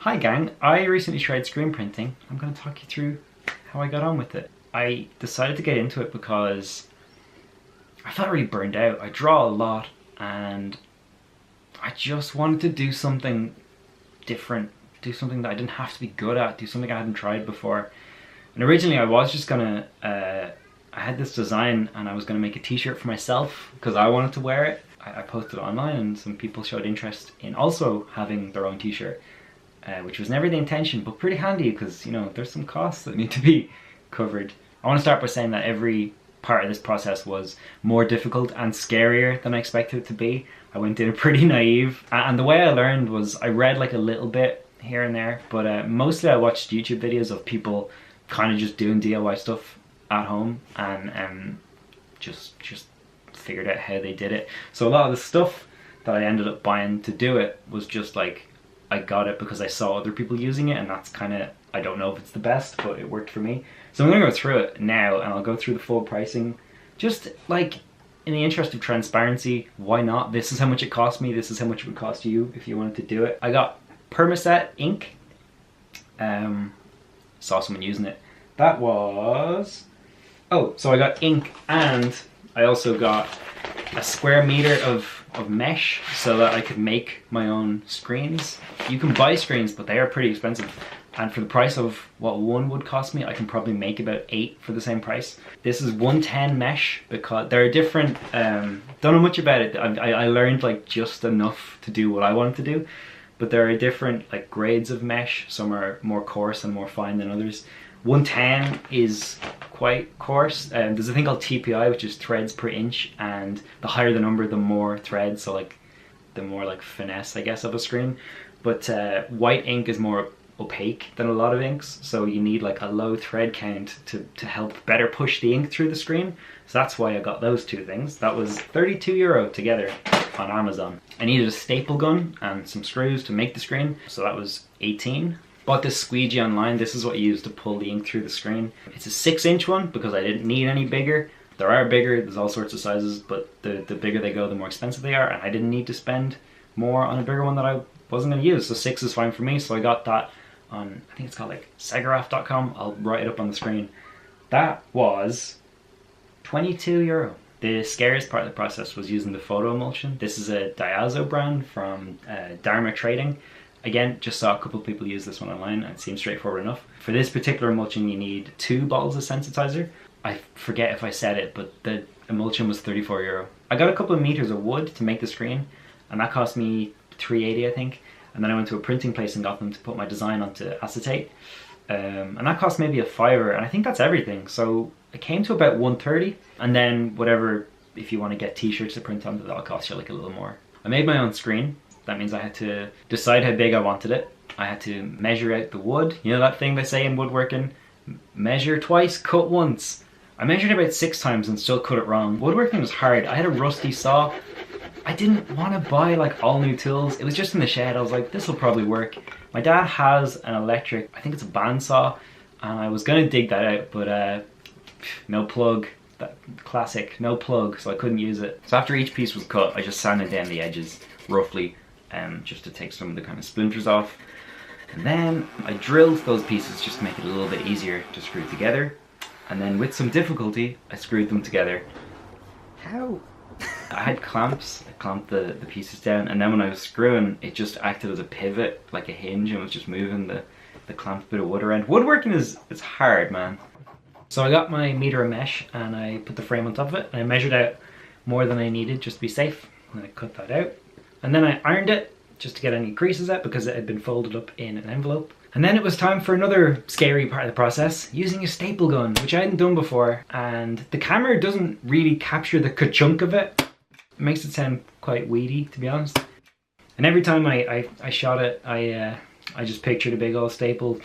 Hi gang, I recently tried screen printing. I'm going to talk you through how I got on with it. I decided to get into it because I felt really burned out. I draw a lot and I just wanted to do something different, do something that I didn't have to be good at, do something I hadn't tried before. And originally I was just gonna, I had this design and I was gonna make a t-shirt for myself because I wanted to wear it. I posted it online and some people showed interest in also having their own t-shirt. Which was never the intention, but pretty handy because, you know, there's some costs that need to be covered. I want to start by saying that every part of this process was more difficult and scarier than I expected it to be. I went in pretty naive, and the way I learned was I read like a little bit here and there, but mostly I watched YouTube videos of people kind of just doing DIY stuff at home and just figured out how they did it. So a lot of the stuff that I ended up buying to do it was just like, I got it because I saw other people using it, and that's kind of, I don't know if it's the best, but it worked for me. So I'm going to go through it now and I'll go through the full pricing. Just like in the interest of transparency, why not? This is how much it cost me, this is how much it would cost you if you wanted to do it. I got Permaset ink. Saw someone using it. That was, oh, so I got ink and I also got a square meter of mesh so that I could make my own screens. You can buy screens, but they are pretty expensive. And for the price of what one would cost me, I can probably make about 8 for the same price. This is 110 mesh because there are different, don't know much about it. I learned like just enough to do what I wanted to do, but there are different like grades of mesh. Some are more coarse and more fine than others. 110 is quite coarse. There's a thing called TPI, which is threads per inch, and the higher the number, the more threads, so like the more like finesse, I guess, of a screen. But white ink is more opaque than a lot of inks, so you need like a low thread count to help better push the ink through the screen. So that's why I got those two things. That was €32 together on Amazon. I needed a staple gun and some screws to make the screen, so that was 18. Bought this squeegee online. This is what you use to pull the ink through the screen. It's a 6-inch one because I didn't need any bigger. There are bigger, there's all sorts of sizes, but the bigger they go, the more expensive they are, and I didn't need to spend more on a bigger one that I wasn't going to use, so 6 is fine for me. So I got that on, I think it's called like Segaraf.com. I'll write it up on the screen. That was €22. The scariest part of the process was using the photo emulsion. This is a Diazo brand from Dharma Trading. Again, just saw a couple of people use this one online and it seems straightforward enough. For this particular emulsion, you need 2 bottles of sensitizer. I forget if I said it, but the emulsion was €34. I got a couple of meters of wood to make the screen, and that cost me $3.80, I think. And then I went to a printing place and got them to put my design onto acetate. And that cost maybe a $5, and I think that's everything. So it came to about $130, and then whatever, if you want to get t-shirts to print onto, that'll cost you like a little more. I made my own screen. That means I had to decide how big I wanted it. I had to measure out the wood. You know that thing they say in woodworking? Measure twice, cut once. I measured about 6 times and still cut it wrong. Woodworking was hard. I had a rusty saw. I didn't want to buy like all new tools. It was just in the shed. I was like, this will probably work. My dad has an electric, I think it's a bandsaw, and I was going to dig that out, but no plug. That classic, no plug, so I couldn't use it. So after each piece was cut, I just sanded down the edges roughly, just to take some of the kind of splinters off. And then I drilled those pieces just to make it a little bit easier to screw together. And then with some difficulty, I screwed them together. How? I had clamps. I clamped the pieces down, and then when I was screwing, it just acted as a pivot, like a hinge, and was just moving the clamped bit of wood around. Woodworking it's hard, man. So I got my meter of mesh and I put the frame on top of it, and I measured out more than I needed just to be safe, and I cut that out. And then I ironed it just to get any creases out because it had been folded up in an envelope. And then it was time for another scary part of the process, using a staple gun, which I hadn't done before. And the camera doesn't really capture the ka-chunk of it. It makes it sound quite weedy, to be honest. And every time I shot it, I just pictured a big old staple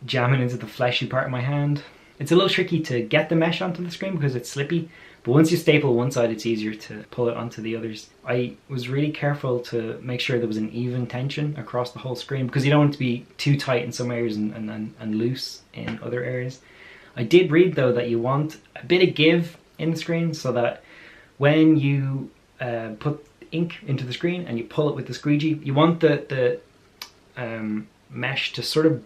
jamming into the fleshy part of my hand. It's a little tricky to get the mesh onto the screen because it's slippy, but once you staple one side, it's easier to pull it onto the others. I was really careful to make sure there was an even tension across the whole screen because you don't want it to be too tight in some areas and loose in other areas. I did read though that you want a bit of give in the screen so that when you put ink into the screen and you pull it with the squeegee, you want the mesh to sort of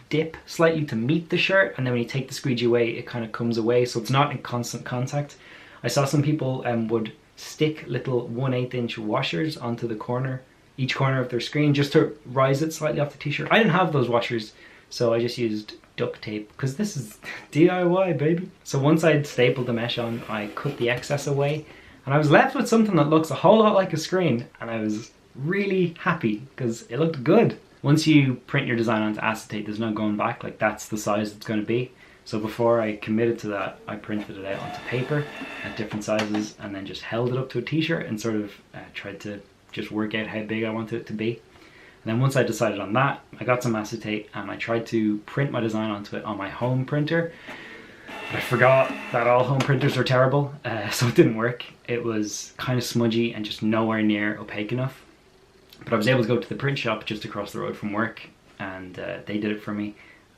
dip slightly to meet the shirt, and then when you take the squeegee away it kind of comes away, so it's not in constant contact. I saw some people would stick little 1/8 inch washers onto the corner, each corner of their screen, just to rise it slightly off the t-shirt. I didn't have those washers, so I just used duct tape, because this is DIY, baby. So once I'd stapled the mesh on, I cut the excess away, and I was left with something that looks a whole lot like a screen, and I was really happy because it looked good. Once you print your design onto acetate, there's no going back. Like, that's the size it's going to be. So before I committed to that, I printed it out onto paper at different sizes and then just held it up to a t-shirt and sort of tried to just work out how big I wanted it to be. And then once I decided on that, I got some acetate and I tried to print my design onto it on my home printer. I forgot that all home printers are terrible, so it didn't work. It was kind of smudgy and just nowhere near opaque enough. But I was able to go to the print shop just across the road from work, and they did it for me,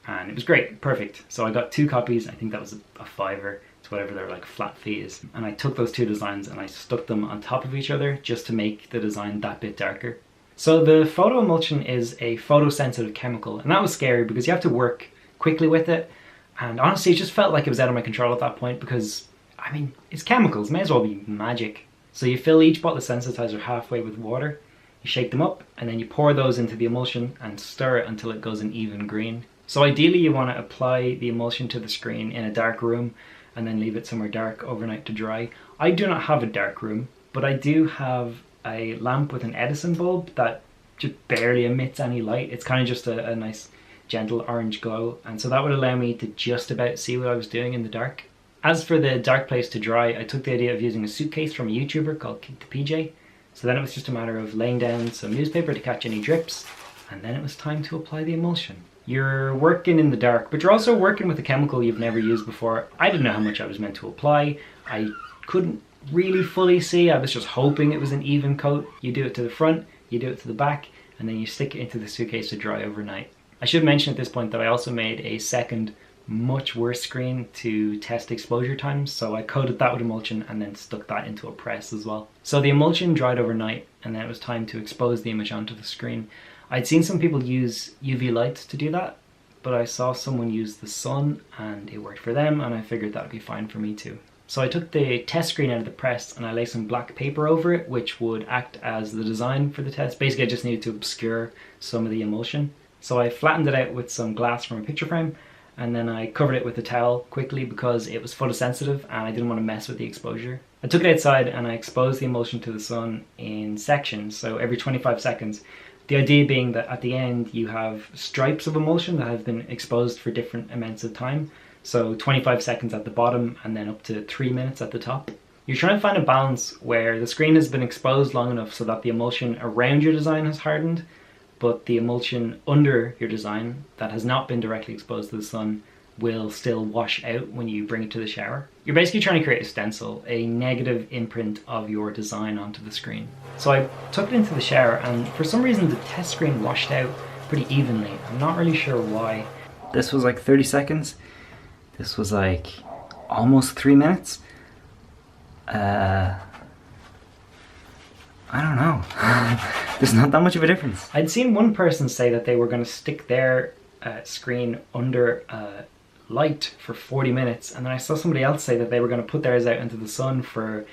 and it was great, perfect. So I got 2 copies. I think that was a $5 to whatever their like flat fee is, and I took those 2 designs and I stuck them on top of each other just to make the design that bit darker. So the photo emulsion is a photosensitive chemical, and that was scary because you have to work quickly with it, and honestly it just felt like it was out of my control at that point because, I mean, it's chemicals, may as well be magic. So you fill each bottle of sensitizer halfway with water, you shake them up, and then you pour those into the emulsion and stir it until it goes an even green. So ideally you want to apply the emulsion to the screen in a dark room and then leave it somewhere dark overnight to dry. I do not have a dark room, but I do have a lamp with an Edison bulb that just barely emits any light. It's kind of just a nice gentle orange glow, and so that would allow me to just about see what I was doing in the dark. As for the dark place to dry, I took the idea of using a suitcase from a YouTuber called Kick the PJ. So then it was just a matter of laying down some newspaper to catch any drips, and then it was time to apply the emulsion. You're working in the dark, but you're also working with a chemical you've never used before. I didn't know how much I was meant to apply. I couldn't really fully see. I was just hoping it was an even coat. You do it to the front, you do it to the back, and then you stick it into the suitcase to dry overnight. I should mention at this point that I also made a second, much worse screen to test exposure times, so I coated that with emulsion and then stuck that into a press as well. So the emulsion dried overnight, and then it was time to expose the image onto the screen. I'd seen some people use UV lights to do that, but I saw someone use the sun and it worked for them, and I figured that would be fine for me too. So I took the test screen out of the press and I laid some black paper over it, which would act as the design for the test. Basically I just needed to obscure some of the emulsion. So I flattened it out with some glass from a picture frame, and then I covered it with a towel quickly because it was photosensitive and I didn't want to mess with the exposure. I took it outside and I exposed the emulsion to the sun in sections, so every 25 seconds. The idea being that at the end you have stripes of emulsion that have been exposed for different amounts of time. So 25 seconds at the bottom and then up to 3 minutes at the top. You're trying to find a balance where the screen has been exposed long enough so that the emulsion around your design has hardened, but the emulsion under your design that has not been directly exposed to the sun will still wash out when you bring it to the shower. You're basically trying to create a stencil, a negative imprint of your design onto the screen. So I took it into the shower, and for some reason the test screen washed out pretty evenly. I'm not really sure why. This was like 30 seconds. This was like almost 3 minutes. I don't know. There's not that much of a difference. I'd seen one person say that they were going to stick their screen under light for 40 minutes, and then I saw somebody else say that they were going to put theirs out into the sun for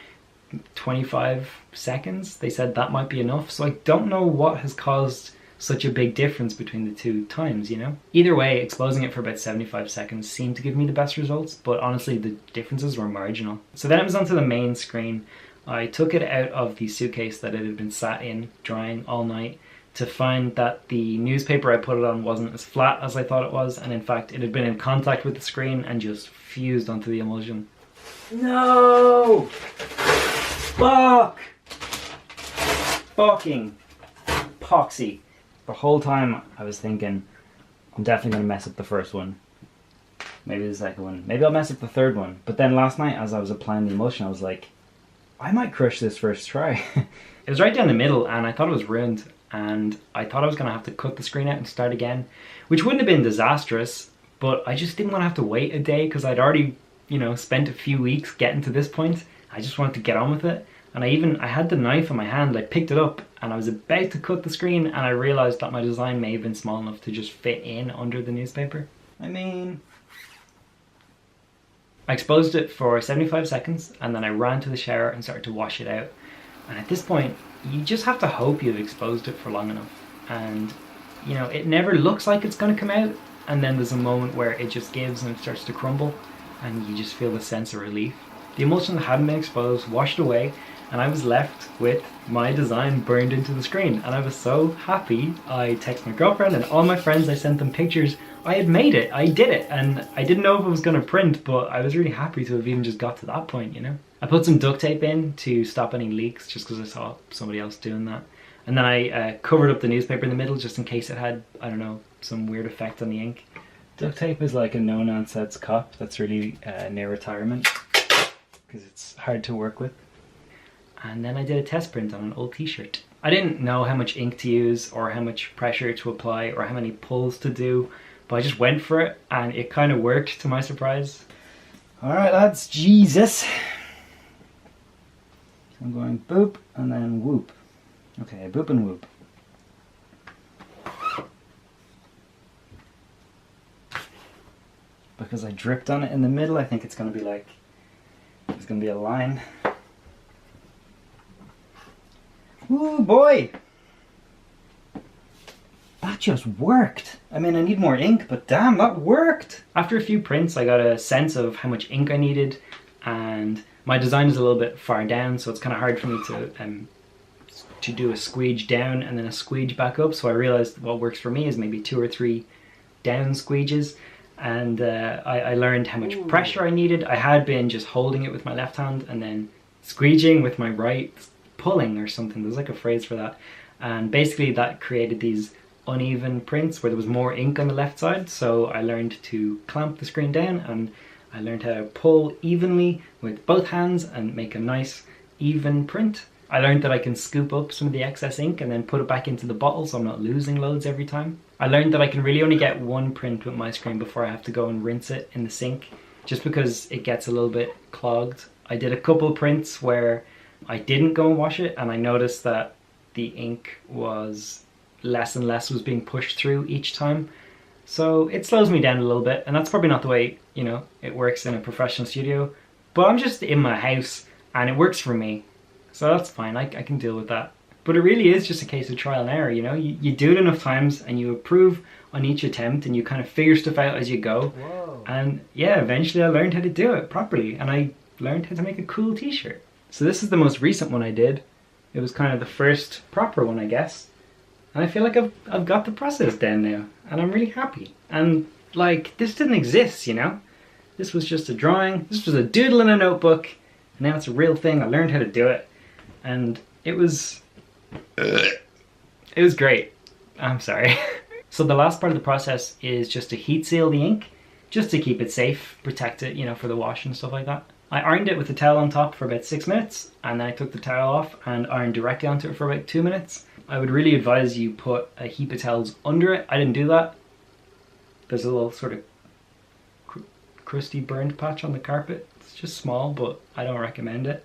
25 seconds. They said that might be enough, so I don't know what has caused such a big difference between the 2 times, you know? Either way, exposing it for about 75 seconds seemed to give me the best results, but honestly the differences were marginal. So then it was onto the main screen. I took it out of the suitcase that it had been sat in, drying all night, to find that the newspaper I put it on wasn't as flat as I thought it was, and in fact it had been in contact with the screen and just fused onto the emulsion. No! Fuck! Fucking poxy. The whole time I was thinking, I'm definitely going to mess up the first one. Maybe the second one. Maybe I'll mess up the third one. But then last night as I was applying the emulsion, I was like, I might crush this first try. It was right down the middle and I thought it was ruined. And I thought I was going to have to cut the screen out and start again, which wouldn't have been disastrous, but I just didn't want to have to wait a day because I'd already, you know, spent a few weeks getting to this point. I just wanted to get on with it. And I had the knife in my hand, I picked it up and I was about to cut the screen and I realized that my design may have been small enough to just fit in under the newspaper. I mean, I exposed it for 75 seconds and then I ran to the shower and started to wash it out. And at this point, you just have to hope you've exposed it for long enough. And, you know, it never looks like it's going to come out. And then there's a moment where it just gives and it starts to crumble. And you just feel the sense of relief. The emulsion that hadn't been exposed washed away. And I was left with my design burned into the screen. And I was so happy. I texted my girlfriend and all my friends, I sent them pictures. I had made it, I did it. And I didn't know if it was going to print, but I was really happy to have even just got to that point, you know? I put some duct tape in to stop any leaks just because I saw somebody else doing that. And then I covered up the newspaper in the middle just in case it had, I don't know, some weird effect on the ink. Duct tape is like a no-nonsense cop that's really near retirement because it's hard to work with. And then I did a test print on an old t-shirt. I didn't know how much ink to use or how much pressure to apply or how many pulls to do, but I just went for it and it kind of worked to my surprise. Alright lads, Jesus. I'm going boop and then whoop. Okay, boop and whoop. Because I dripped on it in the middle, I think it's going to be like, there's going to be a line. Ooh boy! That just worked! I mean, I need more ink, but damn, that worked! After a few prints, I got a sense of how much ink I needed, and my design is a little bit far down, so it's kind of hard for me to do a squeege down and then a squeege back up. So I realized what works for me is maybe 2 or 3 down squeeges, and I learned how much pressure I needed. I had been just holding it with my left hand and then squeeging with my right, pulling or something. There's like a phrase for that, and basically that created these uneven prints where there was more ink on the left side. So I learned to clamp the screen down and I learned how to pull evenly with both hands and make a nice even print. I learned that I can scoop up some of the excess ink and then put it back into the bottle so I'm not losing loads every time. I learned that I can really only get one print with my screen before I have to go and rinse it in the sink, just because it gets a little bit clogged. I did a couple prints where I didn't go and wash it and I noticed that the ink was less and less was being pushed through each time. So it slows me down a little bit, and that's probably not the way, you know, it works in a professional studio. But I'm just in my house and it works for me. So that's fine, I can deal with that. But it really is just a case of trial and error, you know? You do it enough times and you improve on each attempt and you kind of figure stuff out as you go. Whoa. And yeah, eventually I learned how to do it properly and I learned how to make a cool t-shirt. So this is the most recent one I did. It was kind of the first proper one, I guess. And I feel like I've got the process down now and I'm really happy. And like, this didn't exist, you know? This was just a drawing, this was a doodle in a notebook, and now it's a real thing. I learned how to do it. And it was great. I'm sorry. So the last part of the process is just to heat seal the ink, just to keep it safe, protect it, you know, for the wash and stuff like that. I ironed it with a towel on top for about 6 minutes, and then I took the towel off and ironed directly onto it for about 2 minutes. I would really advise you put a heap of towels under it. I didn't do that. There's a little sort of crusty burned patch on the carpet. It's just small, but I don't recommend it.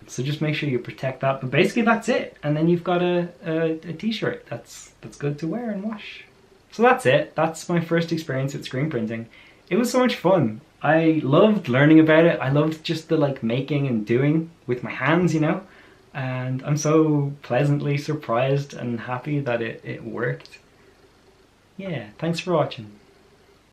So just make sure you protect that. But basically that's it. And then you've got a t-shirt that's good to wear and wash. So that's it. That's my first experience with screen printing. It was so much fun. I loved learning about it. I loved just the like making and doing with my hands, you know. And I'm so pleasantly surprised and happy that it worked. Yeah, thanks for watching.